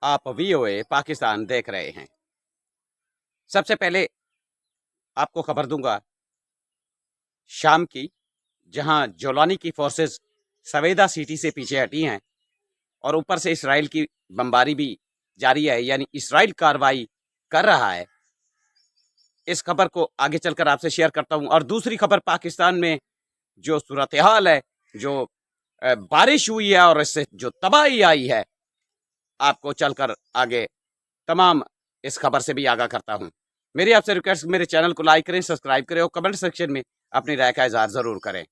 आप वीओए पाकिस्तान देख रहे हैं। सबसे पहले आपको खबर दूंगा शाम की, जहां जोलानी की फोर्सेस सवेदा सिटी से पीछे हटी हैं और ऊपर से इसराइल की बमबारी भी जारी है, यानी इसराइल कार्रवाई कर रहा है। इस खबर को आगे चलकर आपसे शेयर करता हूं। और दूसरी खबर, पाकिस्तान में जो सूरत हाल है, जो बारिश हुई है और इससे जो तबाही आई है, आपको चलकर आगे तमाम इस खबर से भी आगाह करता हूं। मेरी आपसे रिक्वेस्ट, मेरे चैनल को लाइक करें, सब्सक्राइब करें और कमेंट सेक्शन में अपनी राय का इजहार जरूर करें।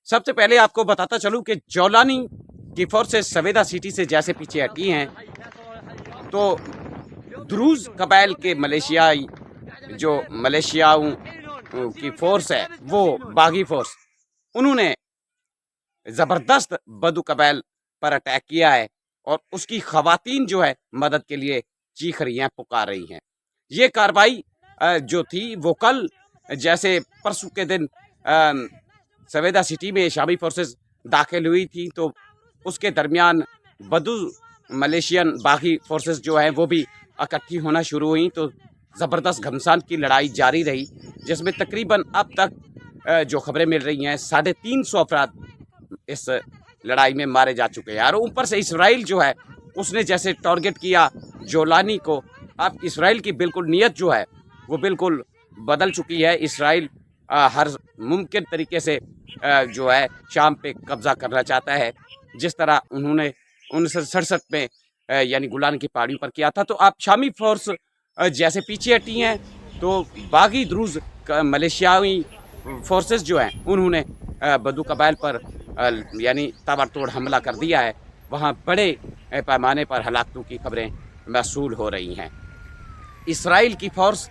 सबसे पहले आपको बताता चलूं कि जोलानी की फोर्सेस सवेदा सिटी से जैसे पीछे हटी हैं, तो द्रूज कबाइल के मलेशियाई जो मलेशियाओं की फोर्स है, वो बागी फोर्स, उन्होंने जबरदस्त बदू कबाइल पर अटैक किया है और उसकी खवातीन जो है मदद के लिए चीख रही हैं, पुकार रही हैं। ये कार्रवाई जो थी वो कल, जैसे परसों के दिन सवेदा सिटी में शामी फोर्सेस दाखिल हुई थी, तो उसके दरमियान बदू मलेशियन बागी फोर्सेस जो हैं वो भी इकट्ठी होना शुरू हुई। तो ज़बरदस्त घमसान की लड़ाई जारी रही, जिसमें तकरीबन अब तक जो खबरें मिल रही हैं 350 अफराद इस लड़ाई में मारे जा चुके हैं। और ऊपर से इसराइल जो है उसने जैसे टारगेट किया जोलानी को, अब इसराइल की बिल्कुल नीयत जो है वो बिल्कुल बदल चुकी है। इसराइल हर मुमकिन तरीके से जो है शाम पे कब्जा करना चाहता है, जिस तरह उन्होंने 1967 में यानी गुलान की पहाड़ियों पर किया था। तो आप शामी फोर्स जैसे पीछे हटी हैं, तो बागी द्रूज मलेशियाई फोर्सेस जो हैं उन्होंने बदू कबाइल पर यानी ताबड़तोड़ हमला कर दिया है। वहाँ बड़े पैमाने पर हलाकतों की खबरें मौसूल हो रही हैं। इसराइल की फोर्स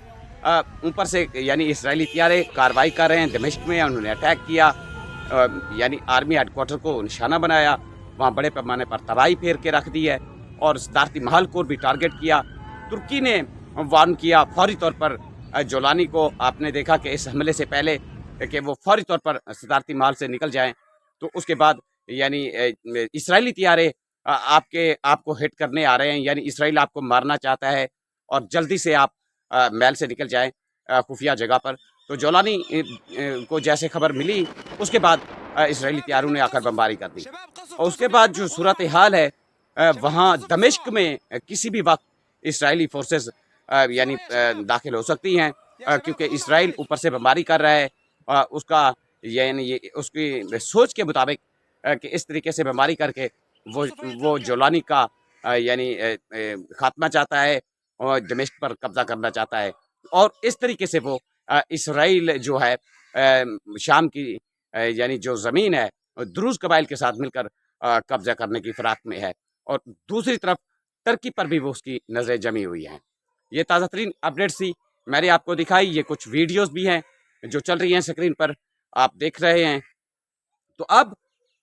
ऊपर से यानी इसराइली हथियारे कार्रवाई कर रहे हैं। दमिश्क में उन्होंने अटैक किया, यानी आर्मी हेडक्वार्टर को निशाना बनाया, वहाँ बड़े पैमाने पर तबाही फेर के रख दी है और सदारती महल को भी टारगेट किया। तुर्की ने वार्न किया फौरी तौर पर जोलानी को। आपने देखा कि इस हमले से पहले कि वो फौरी तौर पर सदारती महल से निकल जाएं, तो उसके बाद यानी इसराइली हथियारे आपको हिट करने आ रहे हैं, यानी इसराइल आपको मारना चाहता है और जल्दी से आप महल से निकल जाएं खुफिया जगह पर। तो जोलानी को जैसे खबर मिली, उसके बाद इसराइली हथियारों ने आकर बमबारी कर दी। और उसके बाद जो सूरत हाल है, वहाँ दमिश्क में किसी भी वक्त इसराइली फोर्सेस यानी दाखिल हो सकती हैं, क्योंकि इसराइल ऊपर से बमबारी कर रहा है। उसका यानी उसकी सोच के मुताबिक कि इस तरीके से बमबारी करके वो जोलानी का यानी खात्मा चाहता है और दमिश्क पर कब्जा करना चाहता है। और इस तरीके से वो इसराइल जो है शाम की यानी जो ज़मीन है द्रूज कबाइल के साथ मिलकर कब्जा करने की फिराक में है। और दूसरी तरफ टर्की पर भी वो उसकी नज़रें जमी हुई हैं। ये ताज़ा तरीन अपडेट्स थी, मैंने आपको दिखाई। ये कुछ वीडियोस भी हैं जो चल रही हैं स्क्रीन पर, आप देख रहे हैं। तो अब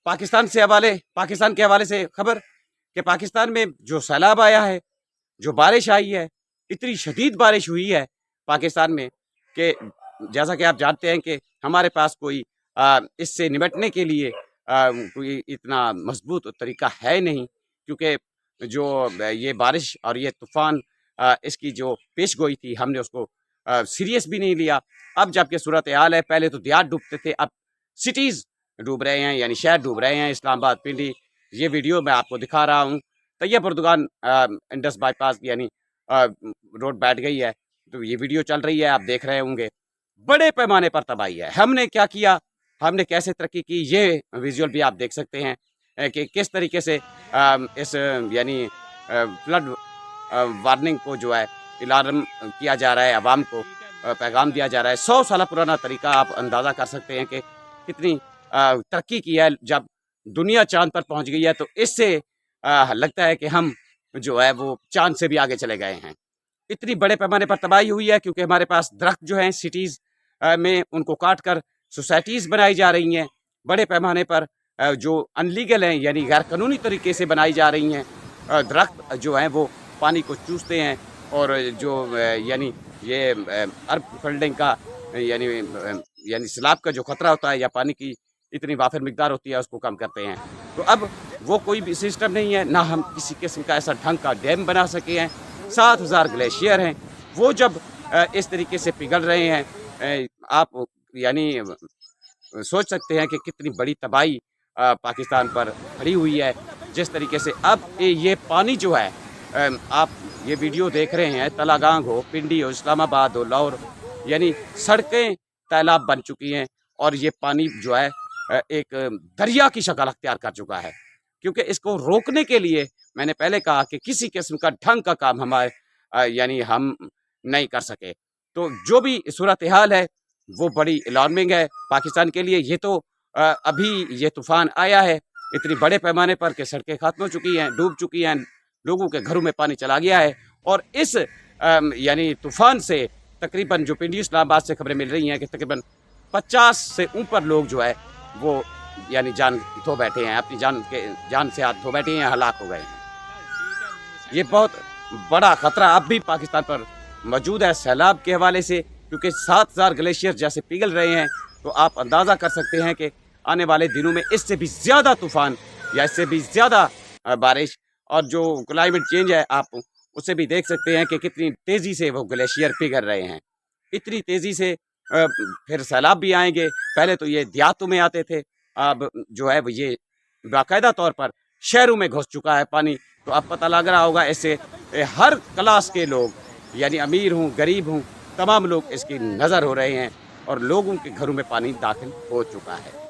पाकिस्तान के हवाले से खबर कि पाकिस्तान में जो सैलाब आया है, जो बारिश आई है, इतनी शदीद बारिश हुई है पाकिस्तान में कि जैसा कि आप जानते हैं कि हमारे पास कोई इससे निपटने के लिए कोई इतना मजबूत तरीका है नहीं, क्योंकि जो ये बारिश और ये तूफ़ान इसकी जो पेश गोई थी, हमने उसको सीरियस भी नहीं लिया। अब जबकि सूरत हाल है, पहले तो देहात डूबते थे, अब सिटीज़ डूब रहे हैं, यानी शहर डूब रहे हैं। इस्लामाबाद, पिंडी, ये वीडियो मैं आपको दिखा रहा हूँ। तैयब उर्दुगान इंडस बाईपास यानी रोड बैठ गई है, तो ये वीडियो चल रही है, आप देख रहे होंगे। बड़े पैमाने पर तबाही है। हमने क्या किया, हमने कैसे तरक्की की, ये विजुअल भी आप देख सकते हैं कि किस तरीके से इस यानी फ्लड वार्निंग को जो है अलार्म किया जा रहा है, आवाम को पैगाम दिया जा रहा है। 100 साल पुराना तरीका, आप अंदाज़ा कर सकते हैं कि कितनी तरक्की की है। जब दुनिया चाँद पर पहुँच गई है, तो इससे लगता है कि हम जो है वो चाँद से भी आगे चले गए हैं। इतनी बड़े पैमाने पर तबाही हुई है क्योंकि हमारे पास दरख्त जो हैं सिटीज़ में, उनको काट कर सोसाइटीज़ बनाई जा रही हैं। बड़े पैमाने पर जो अनलीगल हैं, यानी गैर कानूनी तरीके से बनाई जा रही हैं। दरख्त जो हैं वो पानी को चूसते हैं और जो यानी ये अर्थ फल्डिंग का यानी सैलाब का जो ख़तरा होता है या पानी की इतनी वाफिर मिकदार होती है उसको कम करते हैं। तो अब वो कोई भी सिस्टम नहीं है, ना हम किसी किस्म का ऐसा ढंग का डैम बना सके हैं। 7000 ग्लेशियर हैं, वो जब इस तरीके से पिघल रहे हैं, आप यानी सोच सकते हैं कि कितनी बड़ी तबाही पाकिस्तान पर खड़ी हुई है। जिस तरीके से अब ये पानी जो है, आप ये वीडियो देख रहे हैं, तलागांग हो, पिंडी हो, इस्लामाबाद हो, लाहौर, यानी सड़कें तालाब बन चुकी हैं और ये पानी जो है एक दरिया की शक्ल अख्तियार कर चुका है। क्योंकि इसको रोकने के लिए मैंने पहले कहा कि किसी किस्म का ढंग का काम हमारे यानी हम नहीं कर सके। तो जो भी सूरत हाल है वो बड़ी अलार्मिंग है पाकिस्तान के लिए। ये तो अभी ये तूफ़ान आया है इतनी बड़े पैमाने पर कि सड़कें ख़त्म हो चुकी हैं, डूब चुकी हैं, लोगों के घरों में पानी चला गया है। और इस यानी तूफ़ान से तकरीबन जो पिंडी इस्लामाबाद से खबरें मिल रही हैं कि तकरीबन 50 से ऊपर लोग जो है वो यानी जान धो बैठे हैं, अपनी जान से हाथ धो बैठे हैं, हलाक हो गए हैं। ये बहुत बड़ा ख़तरा अब भी पाकिस्तान पर मौजूद है सैलाब के हवाले से, क्योंकि 7000 ग्लेशियर जैसे पिघल रहे हैं। तो आप अंदाज़ा कर सकते हैं कि आने वाले दिनों में इससे भी ज़्यादा तूफ़ान या इससे भी ज़्यादा बारिश, और जो क्लाइमेट चेंज है आप उससे भी देख सकते हैं कि कितनी तेज़ी से वो ग्लेशियर पिघल रहे हैं। इतनी तेज़ी से फिर सैलाब भी आएंगे। पहले तो ये देहातों में आते थे, अब जो है वो ये बाकायदा तौर पर शहरों में घुस चुका है पानी। तो अब पता लग रहा होगा इससे हर क्लास के लोग, यानी अमीर हूँ गरीब हूँ, तमाम लोग इसकी नज़र हो रहे हैं और लोगों के घरों में पानी दाखिल हो चुका है।